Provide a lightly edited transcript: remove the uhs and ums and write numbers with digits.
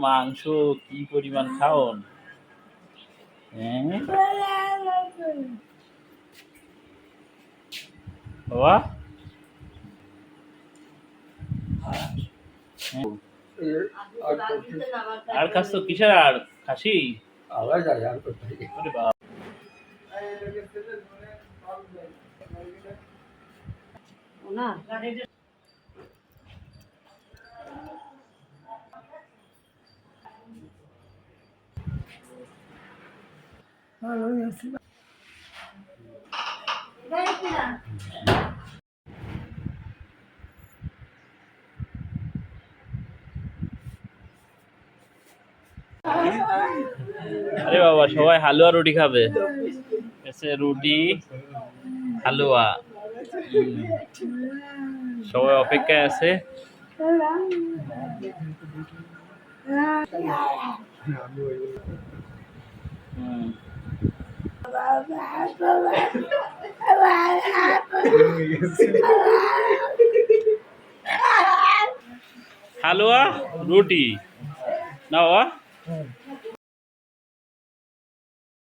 মাংস কি পরিমাণ খাওন? হ্যাঁ বাবা, আর খাস তো কিসের আর খাসি? আরে বাবা, সবাই হালুয়া রুটি খাবে। রুটি হালুয়া, সবাই অপেক্ষায় আছে। হালুয়া রুটি না বাবা?